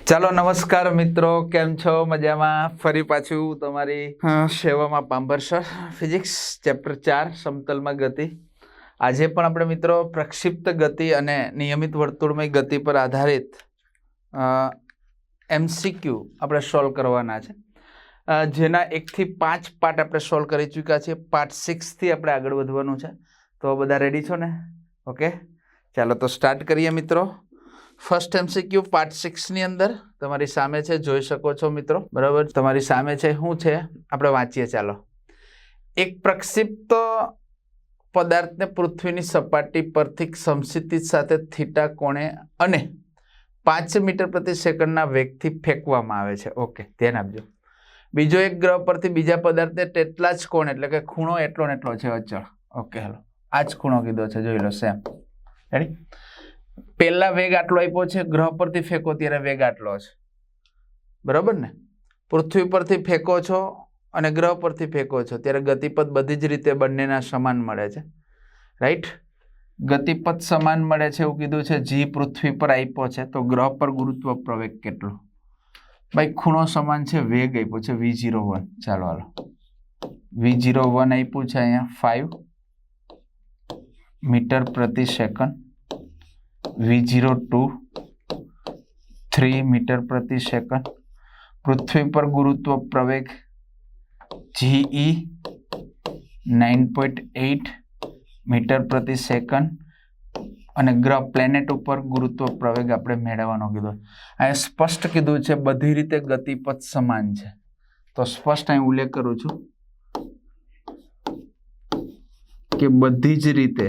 ચાલો નમસ્કાર મિત્રો, કેમ છો? મજામાં? ફરી પાછું તમારી સેવામાં પાંભર સર, ફિઝિક્સ ચેપ્ટર 4 સમતલમાં ગતિ. આજે પણ આપણે મિત્રો પ્રક્ષિપ્ત ગતિ અને નિયમિત વર્તુળમય ગતિ પર આધારિત MCQ આપણે સોલ્વ કરવાના છે, જેના 1 થી 5 પાર્ટ આપણે સોલ્વ કરી ચૂક્યા છીએ. પાર્ટ 6 થી આપણે આગળ વધવાનું છે. તો બધા રેડી છો ને? ઓકે, ચાલો તો સ્ટાર્ટ કરીએ મિત્રો. ફર્સ્ટ MCQ પાર્ટ 6 ની અંદર તમારી સામે છે, જોઈ શકો છો મિત્રો, બરાબર? તમારી સામે છે, શું છે આપણે વાંચીએ. ચાલો. એક પ્રક્ષિપ્ત પદાર્થને પૃથ્વીની સપાટી પરથી સમક્ષિતિજ સાથે થીટા કોણે અને 5 મીટર પ્રતિ સેકન્ડના વેગથી ફેંકવામાં આવે છે. ઓકે, ધ્યાન આપજો. બીજો એક ગ્રહ પરથી બીજા પદાર્થને તેટલા જ કોણ, એટલે કે ખૂણો એટલો ને એટલો છે અચળ. ઓકે, હાલો, આ જ ખૂણો કીધો છે, જોઈ લો. સેમ. રેડી? પહેલા વેગ આટલો આપ્યો છે, ગ્રહ પરથી ફેંકો ત્યારે વેગ આટલો છે, બરાબર ને? પૃથ્વી પરથી ફેંકો છો અને ગ્રહ પરથી ફેંકો છો ત્યારે ગતિપથ બધી જ રીતે બંનેના સમાન મળે છે, રાઈટ? ગતિપથ સમાન મળે છે એવું કીધું છે. જી પૃથ્વી પર આપ્યો છે, તો ગ્રહ પર ગુરુત્વ પ્રવેગ કેટલો? ભાઈ ખૂણો સમાન છે, વેગ આપ્યો છે v01. ચાલો હાલો, v01 આપ્યું છે અહીંયા 5 મીટર પ્રતિ સેકન્ડ, v02 3 મીટર પ્રતિ સેકન્ડ. પૃથ્વી પર ગુરુત્વ પ્રવેગ GE 9.8 મીટર પ્રતિ સેકન્ડ અને ગ્રહ પ્લેનેટ ઉપર ગુરુત્વ પ્રવેગ આપણે મેળવવાનો કીધો. અહીંયા સ્પષ્ટ કીધું છે બધી રીતે ગતિપથ સમાન છે, તો સ્પષ્ટ અહીં ઉલ્લેખ કરું છું કે બધી જ રીતે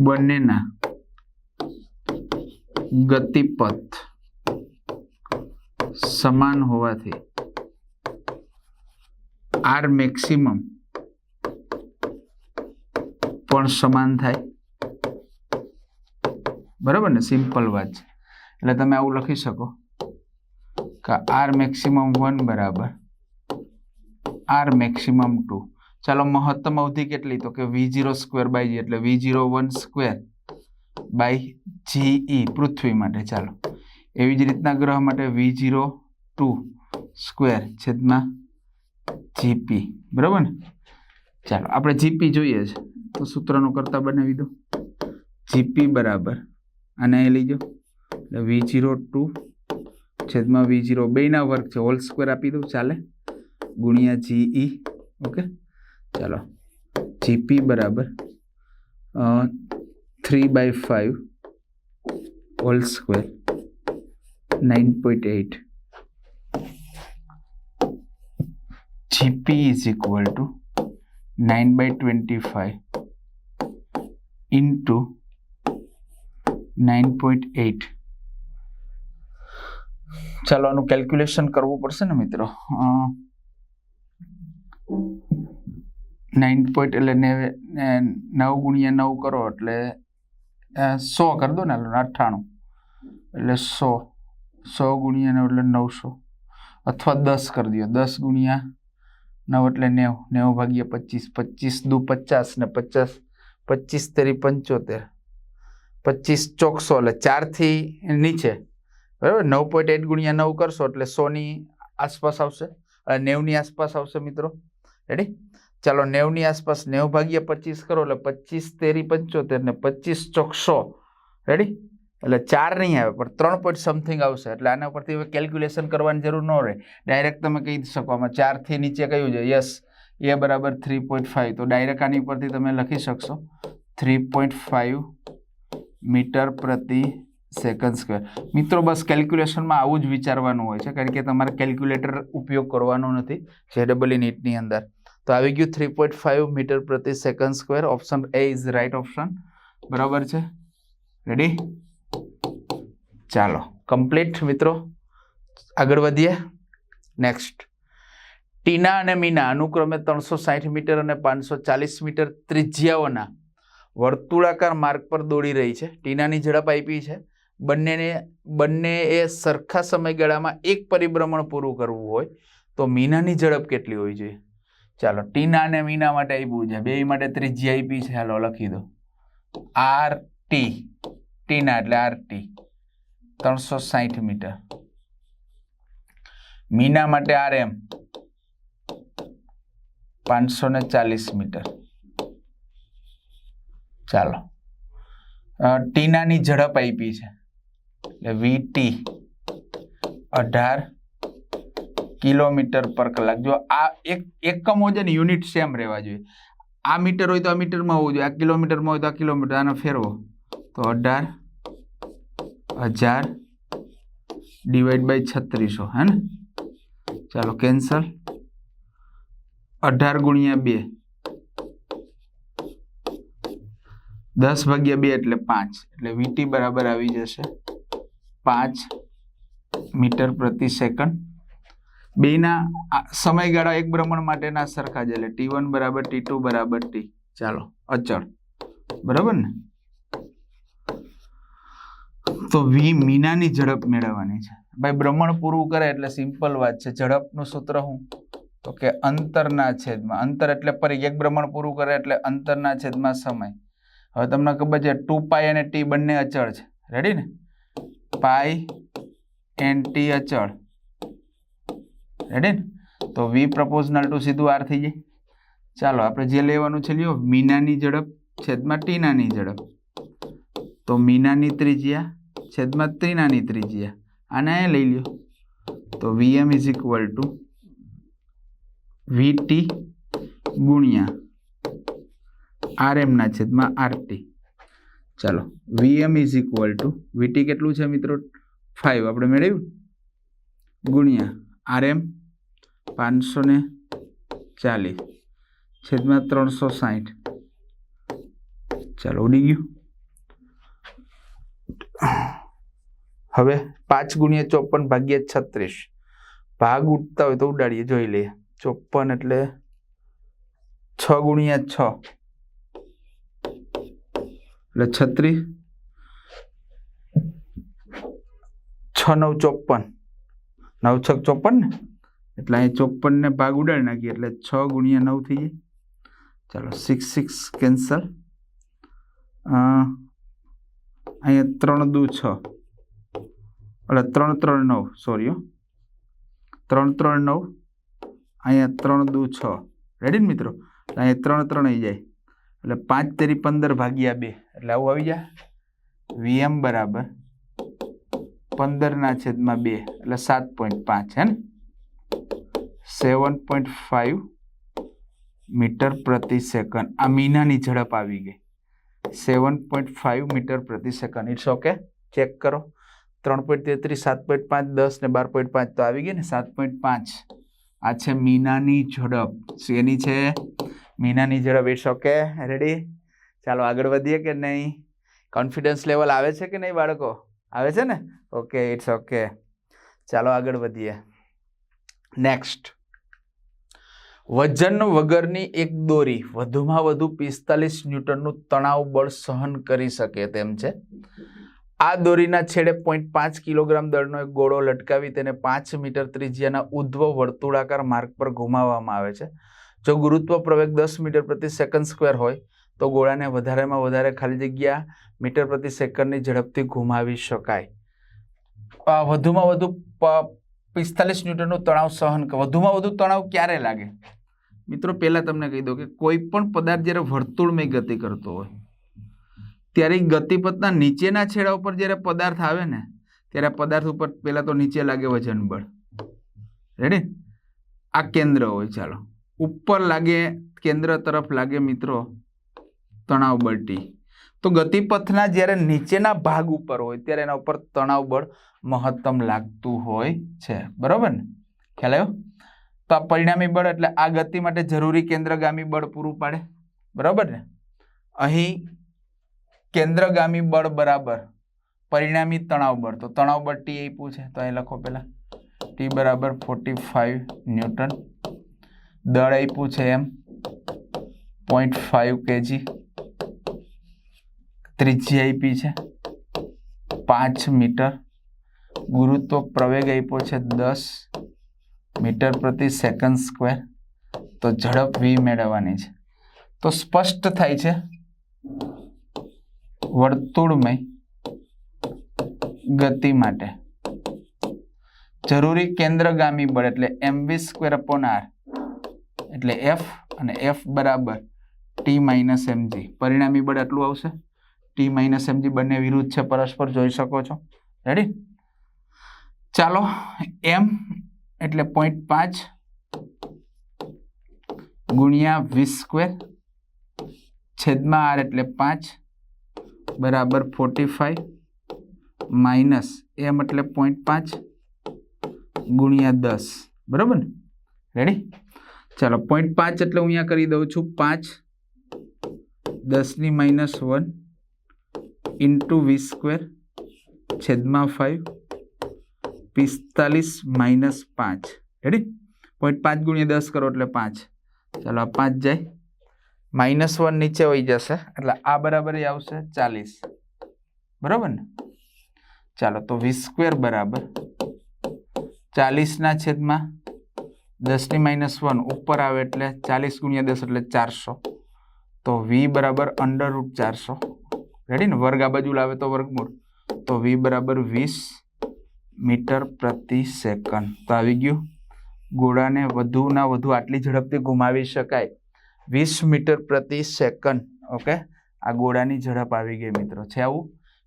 બંનેના ગતિપથ સમાન હોવાથી આર મેક્સિમમ પણ સમાન થાય, બરાબર ને? સિમ્પલ વાત છે. એટલે તમે આવું લખી શકો કે આર મેક્સિમમ 1 બરાબર આર મેક્સિમમ 2. ચાલો, મહત્તમ અવધિ કેટલી? તો કે v0 સ્ક્વેર બાય g, એટલે v01 સ્ક્વેર બાય GE પૃથ્વી માટે. ચાલો, એવી જ રીતના ગ્રહ માટે v02 સ્ક્વેર છેદમાં GP, બરાબર ને? ચાલો, આપણે GP જોઈએ છે તો સૂત્રનું કરતા બનાવી દો. GP બરાબર અને એ લઈ જાઓ, એટલે v02 છેદમાં v0, બેના વર્ગ છે, હોલ સ્ક્વેર આપી દઉં, ચાલે, ગુણ્યા GE. ઓકે, ચાલો, GP બરાબર 3/5 whole square 9.8. GP is equal to 9/25 into 9.8. ચાલો, આનું કેલ્ક્યુલેશન કરવું પડશે ને મિત્રો. 9 પોઈન્ટ એટલે 9 ગુણ્યા 9 કરો એટલે 100 કરી દો ને, 98 એટલે 100 ગુણ્યા 9 એટલે 900, અથવા 10 કરી દો. 10 ગુણ્યા 9 એટલે 90, 90 ભાગ્યા 25, 25 દુ 50 ને 50 25 તેરી 75, 25 ચોકસો, એટલે 4 થી નીચે, બરાબર? 9.8 ગુણ્યા 9 કરશો એટલે 100 ની આસપાસ આવશે, 90 ની આસપાસ આવશે મિત્રો. રેડી? ચાલો, 90 ની આસપાસ 90 ભાગ્યા 25 કરો એટલે 25 તેરી 75 ને 25 ચોક 100. રેડી? એટલે 4 નહીં આવે પણ 3 પોઈન્ટ સમથિંગ આવશે. એટલે આના પરથી હવે કેલ્ક્યુલેશન કરવાની જરૂર ન રહે, ડાયરેક્ટ તમે કહી શકો આમાં 4 થી નીચે કયું છે. યસ, એ બરાબર 3.5, તો ડાયરેક્ટ આની પરથી તમે લખી શકશો 3.5 મીટર પ્રતિ સેકન્ડ સ્ક્વેર. મિત્રો, બસ કેલ્ક્યુલેશનમાં આવું જ વિચારવાનું હોય છે, કારણ કે તમારે કેલ્ક્યુલેટર ઉપયોગ કરવાનો નથી JEE નીટની અંદર. તો આવી ગયું 3.5 મીટર પ્રતિ second square. Option A is right option, બરાબર છે? રેડી? ચાલો, કમ્પ્લીટ મિત્રો, આગળ વધીએ. નેક્સ્ટ, ટીના અને મીના અનુક્રમે 360 મીટર અને 540 મીટર ત્રિજ્યાઓના વર્તુળાકાર માર્ગ પર દોડી રહી છે. ટીનાની ઝડપ આપી છે. બંનેએ સરખા સમયગાળામાં એક પરિભ્રમણ પૂરું કરવું હોય તો મીનાની ઝડપ કેટલી હોવી જોઈએ? ચાલો, ટીના અને મીના માટે આપ્યું છે, બે માટે ત્રિજ્યા આપી છે. હાલો લખી દો, RT ટીના એટલે આરટી 360 મીટર. મીના માટે આરએમ 540 મીટર. ચાલો, ટીનાની ઝડપ આપી છે એટલે વીટી 18 કિલોમીટર પર કલાક. જો આ એકમો છે ને યુનિટ સેમ રહેવા જોઈએ. આ મીટર હોય તો આ મીટરમાં હોવું જોઈએ, આ કિલોમીટરમાં હોય તો આ કિલોમીટર. આનો ફેરવો તો 18,000 ડિવાઈડ બાય 3600, હે ને? ચાલો કેન્સલ. 18 ગુણ્યા 2, 10 ભાગ્યા 2 એટલે 5. એટલે વીટી બરાબર આવી જશે 5 મીટર પ્રતિ સેકન્ડ. બેના સમયગાળા એક ભ્રમણ માટેના સરખા જ, એટલે T1 બરાબર T2 બરાબર T. ચાલો, અચળ બરાબર ને? તો વી મીનાની ઝડપ મેળવવાની છે ભાઈ. ભ્રમણ પૂરું કરે એટલે સિમ્પલ વાત છે. ઝડપનું સૂત્ર શું? તો કે અંતરના છેદમાં, અંતર એટલે પરિઘ. એક ભ્રમણ પૂરું કરે એટલે અંતરના છેદમાં સમય. હવે તમને ખબર છે 2π અને T બંને અચળ છે. રેડી ને? પાઈ એન્ડ T અચળ. રેડી ને? તો V પ્રપોઝનલ ટુ સીધું R થઈ જાય. ચાલો આપણે જે લેવાનું છે લ્યો, મીનાની ઝડપ છેદમાં ટીનાની ઝડપ. તો મીનાની ત્રિજ્યા છેદમાં ટીનાની ત્રિજ્યા, આને અહીં લઈ લ્યો. તો Vm is equal two VT ગુણ્યા RM ના છેદમાં RT. ચાલો, Vm is equal two VT કેટલું છે મિત્રો? 5 આપણે મેળવ્યું, ગુણ્યા RM 540 છેદમાં 360. ચાલો, ઉડી ગયું. હવે 5 ગુણ્યા 54 ભાગ્યા 36. ભાગ ઉડતા હોય તો ઉડાડીએ, જોઈ લઈએ. 54 એટલે 6 ગુણ્યા 6 એટલે 36. 6 9 54, 9 6 54 ને, એટલે અહીં 54 ને ભાગ ઉડાડી નાખીએ એટલે 6 ગુણ્યા 9 થઈ જાય. ચાલો, 6 6 કેન્સલ. અહીંયા 3 દુ 6 એટલે 3 3 9, સોરી 3 3 9, અહીંયા 3 દુ 6. રેડી ને મિત્રો? અહીંયા 3 3 આવી જાય એટલે 5 તેરી 15 ભાગ્યા 2 એટલે આવું આવી જાય. Vm બરાબર 15 ના છેદમાં 2 એટલે 7.5, હે ને? 7.5 મીટર પ્રતિ સેકન્ડ. આ મીનાની ઝડપ આવી ગઈ 7.5 મીટર પ્રતિ સેકન્ડ. It's okay. ચેક કરો. 3.33, 7.5, 10 ને 12.5 તો આવી ગઈ ને. 7.5 આ છે મીનાની ઝડપ. શેની છે? મીનાની ઝડપ. It's okay. રેડી? ચાલો આગળ વધીએ કે નહીં? કોન્ફિડન્સ લેવલ આવે છે કે નહીં બાળકો? આવે છે ને? Okay, it's okay. ચાલો આગળ વધીએ. નેક્સ્ટ, વજન વગરની એક દોરી વધુમાં વધુ 45 ન્યૂટનનું તણાવ બળ સહન કરી શકે તેમ છે. આ દોરીના છેડે 0.5 કિલોગ્રામ દળનો એક ગોળો લટકાવી તેને 5 મીટર ત્રિજ્યાના ઉધ્વ વર્તુળાકાર માર્ગ પર ઘુમાવવામાં આવે છે. જો ગુરુત્વ પ્રવેગ 10 મીટર પ્રતિ સેકન્ડ સ્ક્વેર હોય તો ગોળાને વધારેમાં વધારે ખાલી જગ્યા મીટર પ્રતિ સેકન્ડની ઝડપથી ઘુમાવી શકાય. વધુમાં વધુ 45 ન્યૂટનનું તણાવ સહન. વધુમાં વધુ તણાવ ક્યારે લાગે મિત્રો? પહેલા તમને કહી દો કે કોઈ પણ પદાર્થ જ્યારે વર્તુળમય ગતિ કરતો હોય ત્યારે ગતિપથના નીચેના છેડા ઉપર જ્યારે પદાર્થ આવે ને ત્યારે પદાર્થ ઉપર પહેલા તો નીચે લાગે વજન બળ. રેડી? આ કેન્દ્ર હોય. ચાલો, ઉપર લાગે, કેન્દ્ર તરફ લાગે મિત્રો તણાવ બળ T. તો ગતિપથના જ્યારે નીચેના ભાગ ઉપર હોય ત્યારે એના ઉપર તણાવ બળ મહત્તમ લાગતું હોય છે. બરોબર ને? ખ્યાલ આવ્યો? તો આ પરિણામી બળ એટલે આ ગતિ માટે જરૂરી કેન્દ્રગામી બળ પૂરું પાડે. બરાબર ને? અહીં કેન્દ્રગામી બળ બરાબર પરિણામી તણાવ બળ. તો તણાવ બળ T આપ્યું છે તો અહીં લખો પહેલા T બરાબર 45 ન્યૂટન. દળ આપ્યું છે એમ 0.5 kg. ત્રિજ્યા આપી છે 5 મીટર. ગુરુત્વ પ્રવેગ આપ્યો છે 10 મીટર પ્રતિ સેકન્ડ સ્ક્વેર. તો ઝડપ V મેળવવાની છે. તો સ્પષ્ટ થાય છે વર્તુળમય ગતિ માટે જરૂરી કેન્દ્રગામી બળ એટલે mv²/r એટલે F અને F બરાબર T - mg. પરિણામી બળ એટલું આવશે. T - mg બંને વિરુદ્ધ છે પરસ્પર, જોઈ શકો છો. રેડી? ચાલો, m એટલે 0.5 ગુણ્યા v² છેદમાં r એટલે 5 બરાબર 45 માઇનસ m એટલે 0.5 ગુણ્યા 10. બરાબર ને? રેડી? ચાલો, 0.5 એટલે હું અહીંયા કરી દઉં છું 5 10⁻⁻1 ઇન્ટુ v² છેદમાં 5 45 - 5. રેડી? 0.5 ગુણ્યા 10 કરો એટલે 5. ચાલો, આ 5 જાય, -1 નીચે વહી જશે એટલે આ બરાબર આવશે 40. બરાબર ને? ચાલો, તો v² બરાબર 40 છેદમાં 10⁻1 ઉપર આવે એટલે 40 ગુણ્યા 10 એટલે 400. તો v બરાબર √400. રેડી ને? વર્ગ આ બાજુ લાવે તો વર્ગમૂળ, તો v બરાબર 20 મીટર પ્રતિ સેકન્ડ. તો આવી ગયું. ગોળાને વધુના વધુ આટલી ઝડપથી ઘુમાવી શકાય 20 મીટર પ્રતિ સેકન્ડ. ઓકે, આ ગોળાની ઝડપ આવી ગઈ મિત્રો. છે આવું?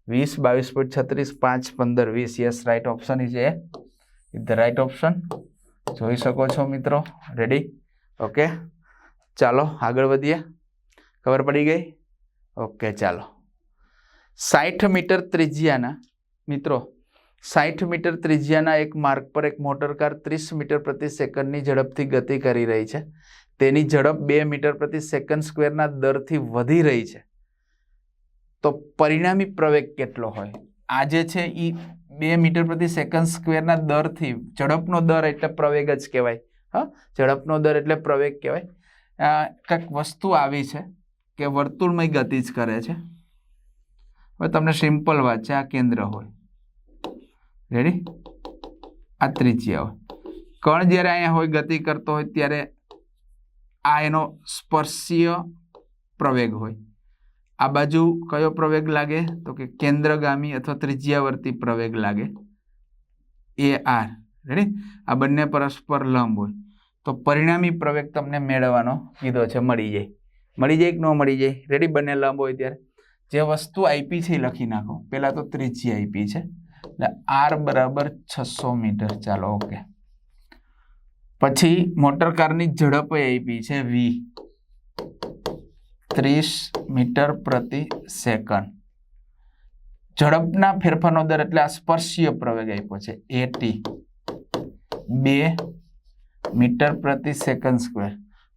20 22.36 5 15 20. Yes, right option is A the right option. જોઈ શકો છો મિત્રો. રેડી? ઓકે, ચાલો આગળ વધીએ. ખબર પડી ગઈ? ઓકે, ચાલો. 60 મીટર ત્રિજ્યાના મિત્રો 60 મીટર ત્રિજ્યાના એક માર્ગ પર એક મોટર કાર 30 મીટર પ્રતિ સેકન્ડની ઝડપથી ગતિ કરી રહી છે. તેની ઝડપ 2 મીટર પ્રતિ સેકન્ડ² ના દરથી વધી રહી છે. તો પરિણામી પ્રવેગ કેટલો હોય? આ જે છે એ 2 મીટર પ્રતિ સેકન્ડ² ના દરથી, ઝડપનો દર એટલે પ્રવેગ જ કહેવાય. હા, ઝડપનો દર એટલે પ્રવેગ કહેવાય. કંઈક વસ્તુ આવી છે કે વર્તુળમય ગતિ જ કરે છે. હવે તમને સિમ્પલ વાત છે, આ કેન્દ્ર હોય. રેડી? આ ત્રિજ્યા હોય. કણ જ્યારે અહીંયા હોય, ગતિ કરતો હોય, ત્યારે આ એનો સ્પર્શીય પ્રવેગ હોય. આ બાજુ કયો પ્રવેગ લાગે? તો કે કેન્દ્રગામી અથવા ત્રિજ્યાવર્તી પ્રવેગ લાગે, AR. રેડી? આ બંને પરસ્પર લંબ હોય. તો પરિણામી પ્રવેગ તમને મેળવવાનો કીધો છે, મળી જાય. મળી જાય કે ન મળી જાય? રેડી? બંને લંબ હોય ત્યારે જે વસ્તુ આપી છે એ લખી નાખો. પહેલા તો ત્રિજ્યા આપી છે એટલે R બરાબર 600 મીટર. ચાલો, ઓકે. પછી મોટર કારની ઝડપ આપી છે v 30 મીટર પ્રતિ સેકન્ડ. ઝડપના ફેરફારનો દર એટલે આ સ્પર્શીય પ્રવેગ આપ્યો છે AT 2 મીટર પ્રતિ સેકન્ડ².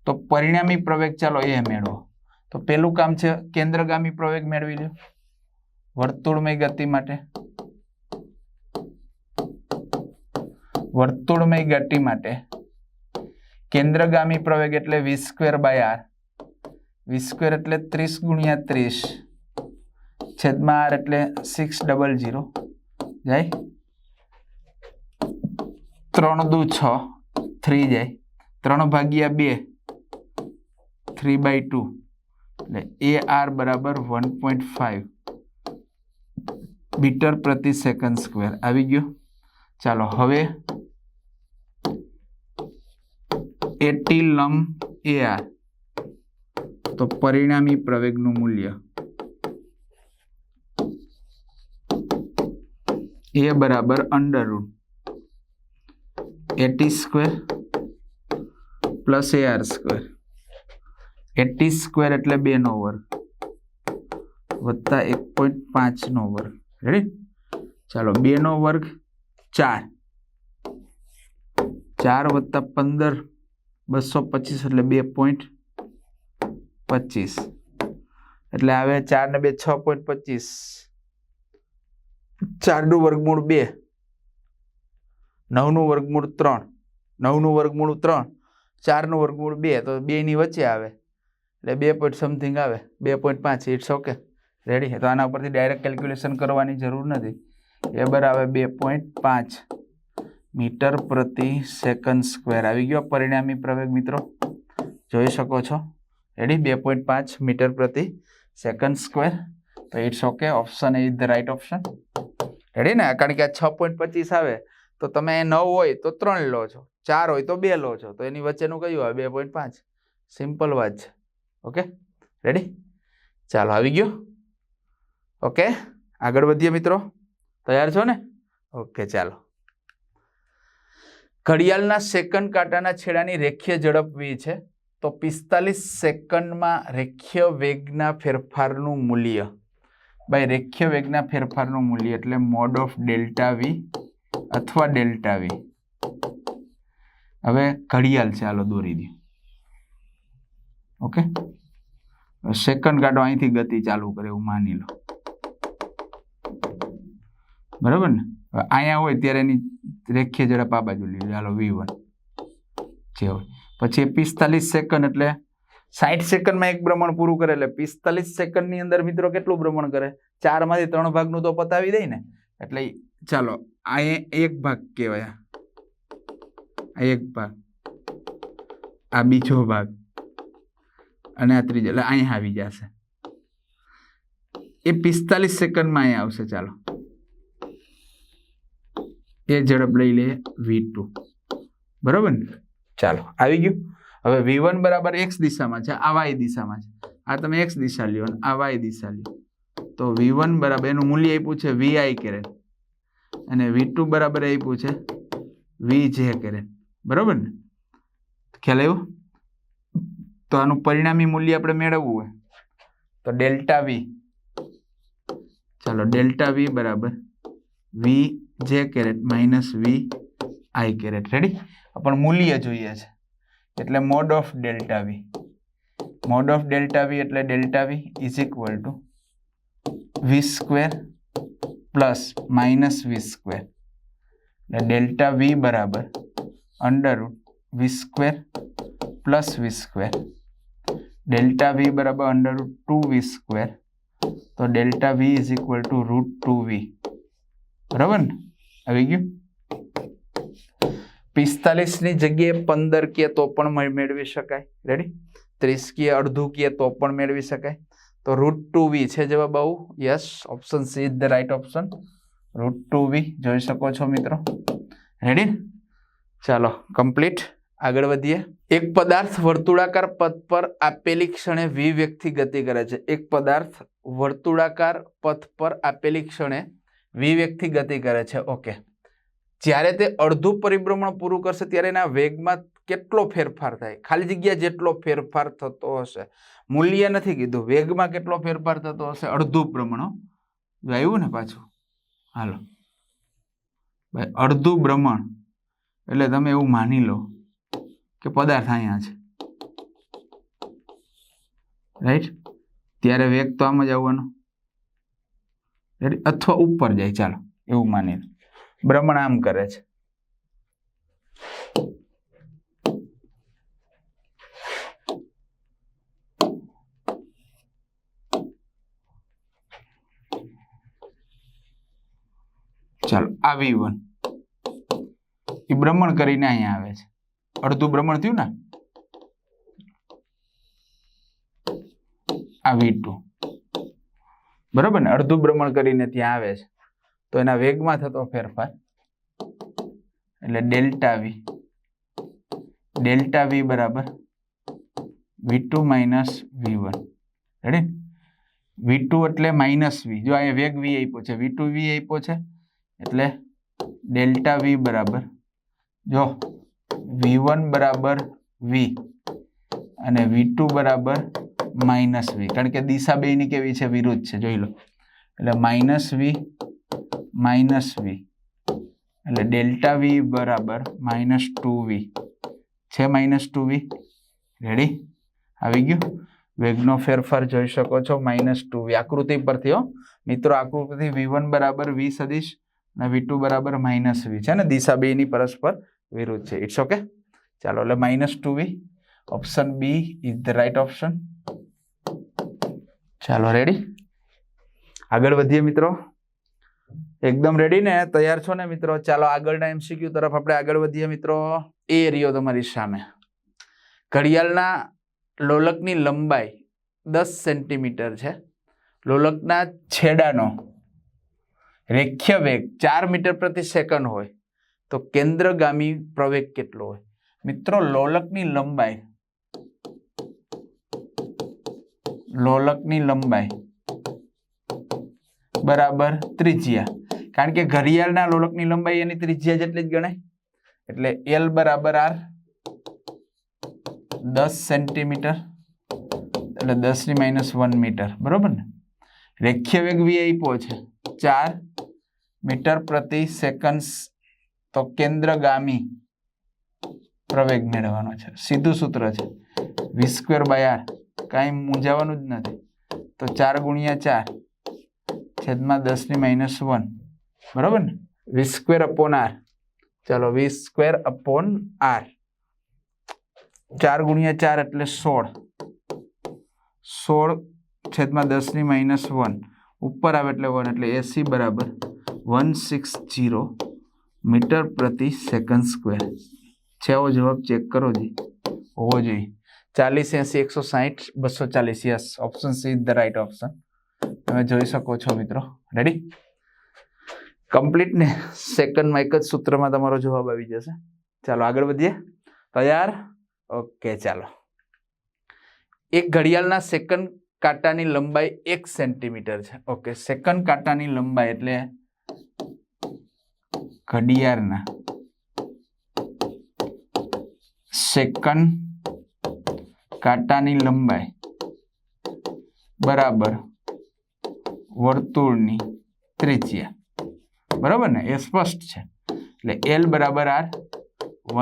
તો પરિણામી પ્રવેગ ચાલો એ મેળવો. તો પેલું કામ છે કેન્દ્રગામી પ્રવેગ મેળવી લો વર્તુળમય ગતિ માટે. વર્તુળમય ગતિ માટે કેન્દ્રગામી પ્રવેગ એટલે v²/r. v² એટલે 30 ગુણ્યા 30 છેદમાં r એટલે 600 જાય. 3 દુ 6 3 જાય. 3/2 3/2 એટલે AR બરાબર 1.5 મીટર પ્રતિ સેકન્ડ². આવી ગયું. ચાલો, હવે AT લંબ AR. તો પરિણામી પ્રવેગનું મૂલ્ય A બરાબર √AT² પ્લસ AR². AT² એટલે 2 નો વર્ગ વત્તા 1.5 નો વર્ગ. રેડી? ચાલો, 2 નો વર્ગ 4 4 વત્તા 15 225 એટલે 2.25 એટલે આવે 4 ને 2 6.25. 4 નું વર્ગમૂળ 2, 9 નું વર્ગમૂળ 3, 9 નું વર્ગમૂળ 3, 4 નું વર્ગમૂળ 2, તો 2 ની વચ્ચે આવે એટલે 2 પોઈન્ટ સમથિંગ આવે 2.5. It's okay. રેડી? તો આના ઉપરથી ડાયરેક્ટ કેલ્ક્યુલેશન કરવાની જરૂર નથી. એ બરાબર 2.5 મીટર પ્રતિ સેકન્ડ². આવી ગયો પરિણામી પ્રવેગ મિત્રો, જોઈ શકો છો. રેડી? 2.5 મીટર પ્રતિ સેકન્ડ². તો it's okay. Option A is the right option. Ready ને, કારણ કે આ 6.25 આવે તો તમે 9 હોય તો 3 લો છો, 4 હોય તો 2 લો છો, તો એની વચ્ચેનું કયું આવે? 2.5. સિમ્પલ વાત છે. Okay, ready? ચાલો, આવી ગયો. ઓકે, આગળ વધીએ મિત્રો. તૈયાર છો ને? ઓકે, ચાલો. ઘડિયાળના સેકન્ડ કાંટાના છેડાની રેખીય ઝડપ v છે, તો 45 સેકન્ડમાં રેખીય વેગના ફેરફારનું મૂલ્ય. ભાઈ, રેખીય વેગના ફેરફારનું મૂલ્ય એટલે મોડ ઓફ ડેલ્ટા વી અથવા ડેલ્ટા વી. હવે ઘડિયાળ છે, ચાલો દોરી દો. ઓકે, સેકન્ડ કાંટો અહીંથી ગતિ ચાલુ કરે એવું માની લો, બરાબર ને? અહીંયા હોય ત્યારે એની રેખીય ઝડપ આ બાજુ લીધી, ચાલો v1 જે હોય. પછી 45 સેકન્ડ એટલે 60 સેકન્ડમાં એક ભ્રમણ પૂરું કરે, એટલે 45 સેકન્ડની અંદર મિત્રો કેટલું ભ્રમણ કરે? 4 માંથી 3 ભાગનું તો પતાવી દે ને. એટલે ચાલો આ એક ભાગ કહેવાય, આ એક ભાગ, આ બીજો ભાગ અને આ ત્રીજો, એટલે અહીંયા આવી જશે. એ 45 સેકન્ડમાં અહીંયા આવશે. ચાલો એ ઝડપ લઈ લે v2, બરાબર ને? ચાલો, આવી ગયું. હવે v1 બરાબર x દિશામાં છે, આ y દિશામાં છે. આ તમે x દિશા લ્યો અને આ y દિશા લ્યો, તો v1 બરાબર એનું મૂલ્ય આપ્યું છે vi કેરેટ અને v2 બરાબર આપ્યું છે vj કેરેટ, બરાબર ને? ખ્યાલ આવ્યો? તો આનું પરિણામી મૂલ્ય આપણે મેળવવું હોય તો ડેલ્ટા વી, ચાલો ડેલ્ટા વી બરાબર vj caret minus vi caret. Ready? પણ મૂલ્ય જોઈએ છે એટલે mod of delta V. Mod of delta V એટલે delta V is equal to V square plus minus V square. એટલે ડેલ્ટા વી બરાબર under V square plus V square. Delta V બરાબર under root 2v square, તો delta V is equal to root 2v. બરાબર ને? આવી ગયું. 45 ની જગ્યાએ 15 કે તો પણ મેળવી શકાય. રેડી? 30 કે અડધું કે તો પણ મેળવી શકાય. તો રૂટ 2v છે જવાબ આવું. Yes, option C is the right option. Root 2v જોઈ શકો છો મિત્રો. રેડી? ચાલો કમ્પ્લીટ. આગળ વધીએ. એક પદાર્થ વર્તુળાકાર પથ પર આપેલી ક્ષણે v વેગથી ગતિ કરે છે. એક પદાર્થ વર્તુળાકાર પથ પર આપેલી ક્ષણે v વેગથી ગતિ કરે છે. ઓકે, જ્યારે તે અડધું પરિભ્રમણ પૂરું કરશે ત્યારે એના વેગમાં કેટલો ફેરફાર થાય? ખાલી જગ્યા જેટલો ફેરફાર થતો હશે. મૂલ્ય નથી કીધું, વેગમાં કેટલો ફેરફાર થતો હશે? અડધું ભ્રમણ. જો આવ્યું ને પાછું. હાલો ભાઈ, અડધું ભ્રમણ એટલે તમે એવું માની લો કે પદાર્થ અહીંયા છે, રાઈટ? ત્યારે વેગ તો આમ જ આવવાનો, અથવા ઉપર જાય. ચાલો એવું માની લો ભ્રમણ આમ કરે છે. ચાલો આ v1 એ ભ્રમણ કરીને અહીંયા આવે છે, અડધું ભ્રમણ થયું ને. આ v2 બરાબર ને, અડધું ભ્રમણ કરીને ત્યાં આવે છે, તો એના વેગમાં થતો ફેરફાર એટલે ડેલ્ટા વી બરાબર v2 minus v1. Ready? v2 એટલે માઇનસ v. જો અહીંયા વેગ v આપ્યો છે, v2 v આપ્યો છે, એટલે ડેલ્ટા વી બરાબર જો v1 બરાબર v અને v2 બરાબર માઇનસ v, કારણ કે દિશા બેની કેવી છે? વિરુદ્ધ છે. જોઈ લો. એટલે માઇનસ v એટલે ડેલ્ટા વી બરાબર માઇનસ 2v છે, માઇનસ 2v. રેડી? આવી ગયું. વેગનો ફેરફાર જોઈ શકો છો માઇનસ 2v આકૃતિ પરથી. હો મિત્રો, આકૃતિ v1 બરાબર v સદીશ અને v2 બરાબર માઇનસ v છે ને, દિશા બેની પરસ્પર વિરુદ્ધ છે. It's okay. ચાલો, એટલે minus 2v, option B is the right option. ચાલો રેડી? આગળ વધીએ મિત્રો. એકદમ રેડી ને? તૈયાર છો ને મિત્રો? ચાલો આગળના એમસીક્યુ તરફ આપણે આગળ વધીએ મિત્રો. એ રહ્યો તમારી સામે. ઘડિયાળના લોલકની લંબાઈ 10 સેન્ટીમીટર છે. લોલકના છેડાનો રેખીય વેગ 4 મીટર પ્રતિ સેકન્ડ હોય તો કેન્દ્રગામી પ્રવેગ કેટલો હોય? મિત્રો લોલકની લંબાઈ બરાબર ત્રિજ્યા, કારણ કે ઘડિયાળના લોલકની લંબાઈ એની ત્રિજ્યા જેટલી જ ગણાય, એટલે L બરાબર R 10 સેન્ટીમીટર એટલે 10⁻⁻1 મીટર, બરોબર ને? રેખીય વેગ v આપ્યો છે 4 મીટર પ્રતિ સેકન્ડ, તો કેન્દ્રગામી પ્રવેગ મેળવવાનો છે. સીધું સૂત્ર છે v²/r, કાંઈ મૂંઝાવાનું જ નથી. તો 4 × 4 છેદમાં 10⁻⁻1, બરોબર ને? v²/r, ચાલો v²/r 4 × 4 એટલે 16 છેદમાં 10⁻⁻1 ઉપર આવે એટલે 1, એટલે AC બરાબર 160 મીટર પ્રતિ સેકન્ડ સ્ક્વેર છે. આવો જવાબ ચેક કરો જી, હોવો જોઈએ. 40, 80, 160, 240, yes, option C is the right option. તમે જોઈ શકો છો મિત્રો. રેડી? કમ્પ્લીટ ને? સેકન્ડમાં એક જ સૂત્રમાં તમારો જવાબ આવી જશે. ચાલો આગળ વધીએ. તૈયાર? ઓકે, ચાલો. એક ઘડિયાળના સેકન્ડ કાંટાની લંબાઈ 1 સેન્ટીમીટર છે. ઓકે, સેકન્ડ કાંટાની લંબાઈ એટલે ઘડિયાળના સેકન્ડ કાંટાની લંબાઈ બરાબર વર્તુળની ત્રિજ્યા, બરાબર ને? એ સ્પષ્ટ છે. એટલે L બરાબર R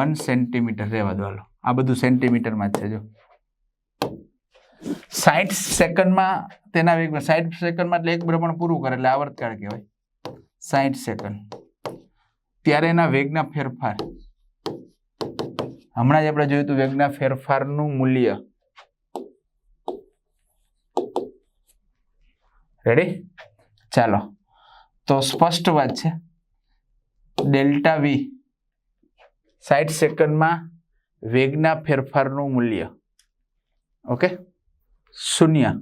1 સેન્ટીમીટર રહેવા દો. આ બધું સેન્ટીમીટરમાં જ છે. જો 60 સેકન્ડમાં તેના વેગ 60 સેકન્ડમાં એટલે એક ભ્રમણ પૂરું કરે એટલે આવર્તકાળ કહેવાય. 60 સેકન્ડ ત્યારે એના વેગના ફેરફાર, હમણાં જ આપણે જોયું હતું વેગના ફેરફારનું મૂલ્ય. રેડી? ચાલો, તો સ્પષ્ટ વાત છે. ડેલ્ટા V 60 સેકન્ડમાં વેગના ફેરફારનું મૂલ્ય, ઓકે, 0.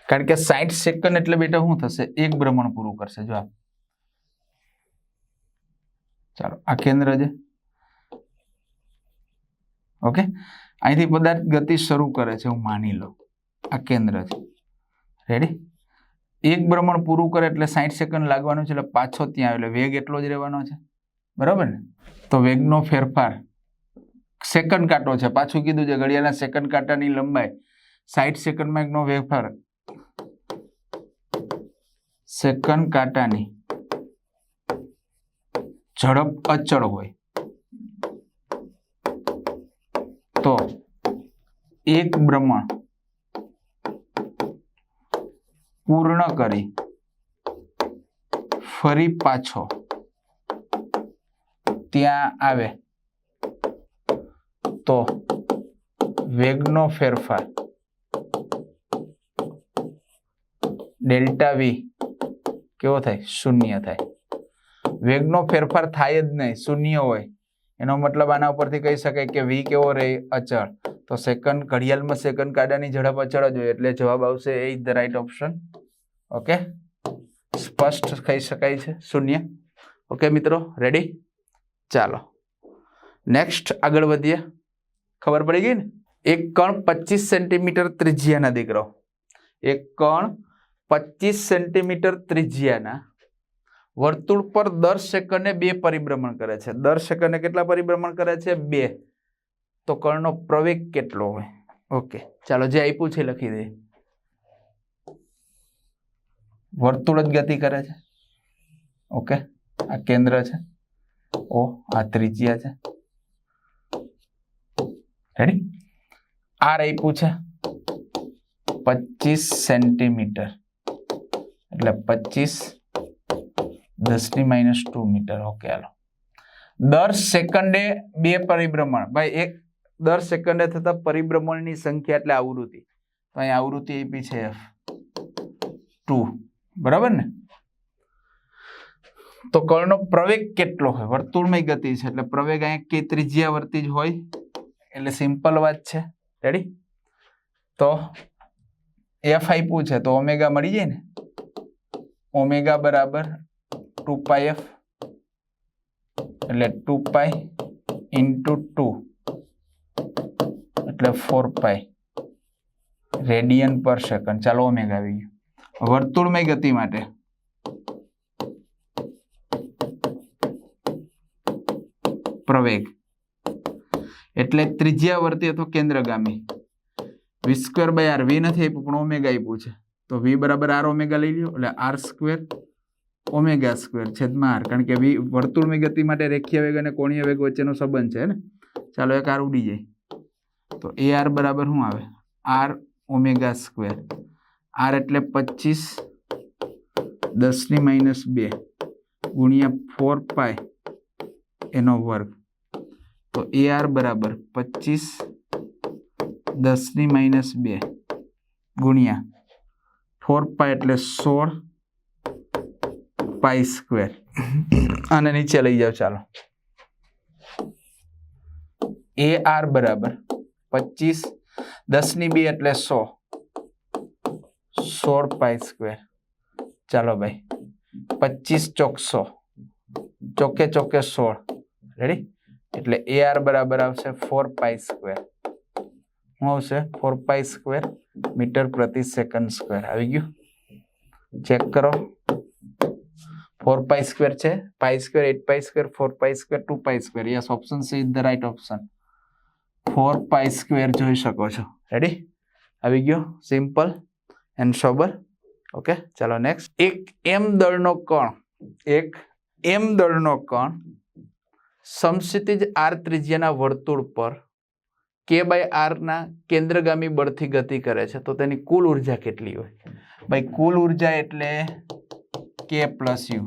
કારણ કે 60 સેકન્ડ એટલે બેટા શું થશે? એક ભ્રમણ પૂરું કરશે. જો ચાલો, આ કેન્દ્ર છે. ઓકે, અહીંથી પદાર્થ ગતિ શરૂ કરે છે, હું માની લો આ કેન્દ્ર છે. રેડી? એક ભ્રમણ પૂરું કરે એટલે 60 સેકન્ડ લાગવાનું છે, એટલે પાછો ત્યાં આવે એટલે વેગ એટલો જ રહેવાનો છે, બરાબર ને? તો વેગનો ફેરફાર સેકન્ડ કાંટો છે, પાછું કીધું છે ઘડિયાળના સેકન્ડ કાંટાની લંબાઈ 60 સેકન્ડમાં એકનો ફેરફાર સેકન્ડ કાંટાની ઝડપ અચળ હોય તો એક ભ્રમણ પૂર્ણ કરી ફરી પાછો ત્યાં આવે તો વેગનો ફેરફાર ડેલ્ટા V કેવો થાય? 0 થાય. વેગનો ફેરફાર થાય જ નહીં, 0 હોય. એનો મતલબ આના ઉપરથી કહી શકાય કે V કેવો રહે? અચળ. તો સેકન્ડ ઘડિયાળમાં સેકન્ડ કાંટાની ઝડપ અચળ જ હોય, એટલે જવાબ આવશે A is the right option. Okay, સ્પષ્ટ કહી શકાય છે 0. ઓકે મિત્રો, રેડી? ચાલો નેક્સ્ટ આગળ વધીએ. ખબર પડી ગઈ ને? એક કણ 25 સેન્ટીમીટર ત્રિજ્યાના દીકરો, એક કણ 25 સેન્ટીમીટર ત્રિજ્યાના વર્તુળ પર દર સેકન્ડે 2 પરિભ્રમણ કરે છે. દર સેકન્ડે કેટલા પરિભ્રમણ કરે છે? 2. તો કણનો પ્રવેગ કેટલો હોય? ઓકે, ચાલો જે આપ્યું છે લખી દઈએ. વર્તુળ જ ગતિ કરે છે. ઓકે, આ કેન્દ્ર છે, ઓ આ ત્રિજ્યા છે. રેડી? R આપ્યું છે 25 સેન્ટીમીટર એટલે 25 10⁻² મીટર. ઓકે, હાલો. દર સેકન્ડે 2 પરિભ્રમણ, ભાઈ એક દર સેકન્ડે થતા પરિભ્રમણની સંખ્યા એટલે આવૃત્તિ. તો અહીં આવૃત્તિ આપી છે F2, બરાબર ને? તો કણનો પ્રવેગ કેટલો હોય? વર્તુળમય ગતિ છે એટલે પ્રવેગ અહીંયા કે ત્રિજ્યાવર્તી જ હોય, એટલે સિમ્પલ વાત છે. રેડી? તો F આપ્યું છે તો ઓમેગા મળી જાય ને. ઓમેગા બરાબર 2 પાઈ એફ એટલે 2 પાઈ ઇન્ટુ 2 એટલે 4 પાઈ રેડિયન પર સેકન્ડ. ચાલો ઓમેગા આવી ગયું. વર્તુળમય ગતિ માટે પ્રવેગ એટલે ત્રિજ્યાવર્તી અથવા કેન્દ્રગામી v સ્ક્વેર બાય આર. વી નથી આપ્યું પણ ઓમેગા આપ્યું છે, તો વી બરાબર આર ઓમેગા લઈ લ્યો એટલે આર સ્ક્વેર ઓમેગા સ્ક્વેર છેદમાં આર, કારણ કે વી વર્તુળમય ગતિ માટે રેખીય વેગ અને કોણીય વેગ વચ્ચેનો સંબંધ છે ને. ચાલો એક આર ઉડી જાય તો એ આર બરાબર શું આવે? R omega square. આર એટલે 25 10⁻² ગુણ્યા 4 પાઈ એનો વર્ગ. તો એ આર બરાબર 25 10⁻² ગુણ્યા 4 પાઈ એટલે 16 પાઈ સ્ક્વેર. અને નીચે લઈ જાઓ. ચાલો એ આર બરાબર 25 10⁻² એટલે 100 16 પાઈ સ્ક્વેર. ચાલો ભાઈ 25 ચોક 100 ચોકે ચોકે 16 રેડી. એટલે એ આર બરાબર આવશે 4 પાઈ સ્ક્વેર. શું આવશે? 4 પાઈ સ્ક્વેર મીટર પ્રતિ સેકન્ડ સ્ક્વેર. આવી ગયું? ચેક કરો. 4 પાઈ સ્ક્વેર છે, pi square 8 pi square 4 pi square 2 pi square. Yes, option C is the right option. 4 pi square જોઈ શકો છો. રેડી? આવી ગયો. Simple and sober. ઓકે, ચાલો નેક્સ્ટ. એક એમ દળનો કણ સમક્ષિતિજ આર ત્રિજ્યાના વર્તુળ પર કે બાય આર ના કેન્દ્રગામી બળથી ગતિ કરે છે, તો તેની કુલ ઉર્જા કેટલી હોય? ભાઈ કુલ ઉર્જા એટલે કે પ્લસ યુ.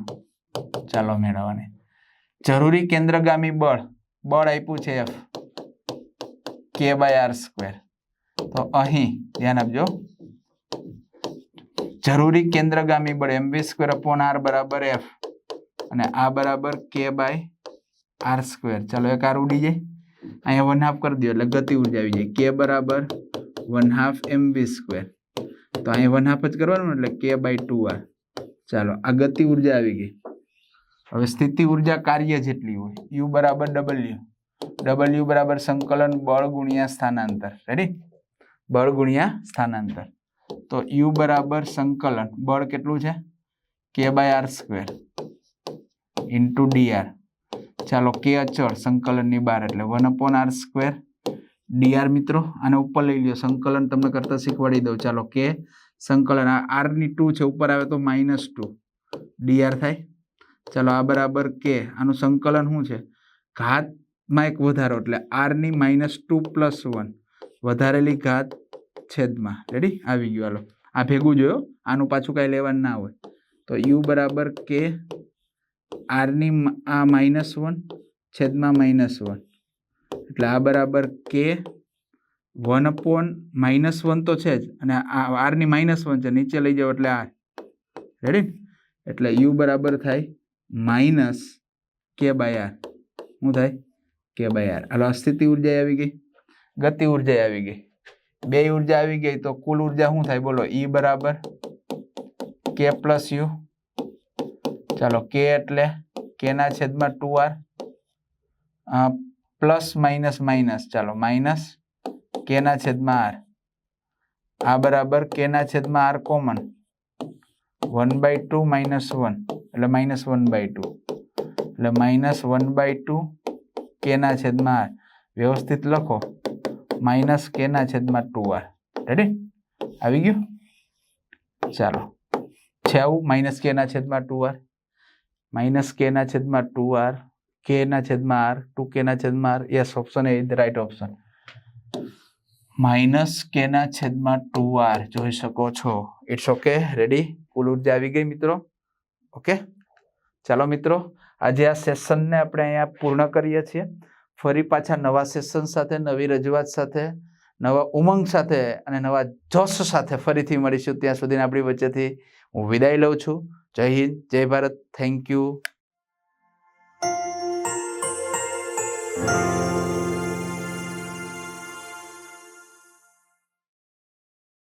ચાલો મેળવવાની. જરૂરી કેન્દ્રગામી બળ આપ્યું છે એફ કે બાય આર સ્ક્વેર. તો અહીં ધ્યાન આપજો, જરૂરી કેન્દ્રગામી બળ mv સ્ક્વેર અપોન આર બરાબર એફ અને આ બરાબર કે બાય આર સ્ક્વેર. ચાલો એક આર ઉડી જાય, અહીંયા 1/2 કરી દો એટલે ગતિ ઉર્જા આવી જાય. કે બરાબર 1/2 mv સ્ક્વેર. તો અહીંયા 1/2 જ કરવાનું એટલે કે બાય 2r. ચાલો આ ગતિ ઉર્જા આવી ગઈ. હવે સ્થિતિ ઉર્જા કાર્ય જેટલી હોય u બરાબર w બરાબર સંકલન બળ ગુણ્યા સ્થાનાંતર. રેડી? બળ ગુણ્યા સ્થાનાંતર. તો u બરાબર સંકલન બળ કેટલું છે? કે by R square into dr. ચાલો કે અચળ સંકલનની બહાર એટલે 1/r સ્ક્વેર dr. મિત્રો આને ઉપર લઈ લ્યો, સંકલન તમને કરતા શીખવાડી દઉં. ચાલો કે સંકલન આ r ની 2 છે, ઉપર આવે તો -2 dr થાય. ચાલો આ બરાબર કે આનું સંકલન શું છે? ઘાતમાં એક વધારો એટલે r ની -2 + 1 વધારેલી ઘાત છેદમાં. રેડી? આવી ગયું. હાલો આ ભેગું જોયો, આનું પાછું કઈ લેવાનું ના હોય. તો u બરાબર કે r ની આ -1 છેદમાં -1 એટલે આ બરાબર કે 1/-1 તો છે જ અને આ r ની -1 છે, નીચે લઈ જાઓ એટલે r. રેડી? એટલે u બરાબર થાય માઇનસ કે બાય આર. શું થાય? કે બાય આર. હાલો સ્થિતિ ઉર્જા આવી ગઈ, ગતિ ઉર્જા આવી ગઈ, બે ઉર્જા આવી ગઈ. તો કુલ ઉર્જા શું થાય બોલો? E બરાબર કે પ્લસ યુ. ચાલો કે એટલે કે ના છેદમાં 2r પ્લસ માઇનસ. ચાલો માઇનસ કે ના છેદમાં r. આ બરાબર કે ના છેદમાં r કોમન 1/2 -1 એટલે -1/2 એટલે -1/2 કે ના છેદમાં r. વ્યવસ્થિત લખો માઇનસ કે ના છેદમાં 2r. રેડી? આવી ગયું? ચાલો છે આવું માઇનસ કે ના છેદમાં 2r માઇનસ કે ના છેદમાં 2r કે ના છેદમાં r 2 કે ના છેદમાં r. Yes, option A is the right option. Minus કે ના છેદમાં 2r જોઈ શકો છો. It's okay. રેડી? કુલ ઉર્જા આવી ગઈ મિત્રો. ઓકે, ચાલો મિત્રો આજે આ સેશનને આપણે અહીંયા પૂર્ણ કરીએ છીએ. ફરી પાછા નવા સેશન સાથે, નવી રજૂઆત સાથે, નવા ઉમંગ સાથે અને નવા જોશ સાથે ફરીથી મળીશું. ત્યાં સુધીને આપણી વચ્ચેથી હું વિદાય લઉં છું. જય હિન્દ, જય ભારત. Thank you.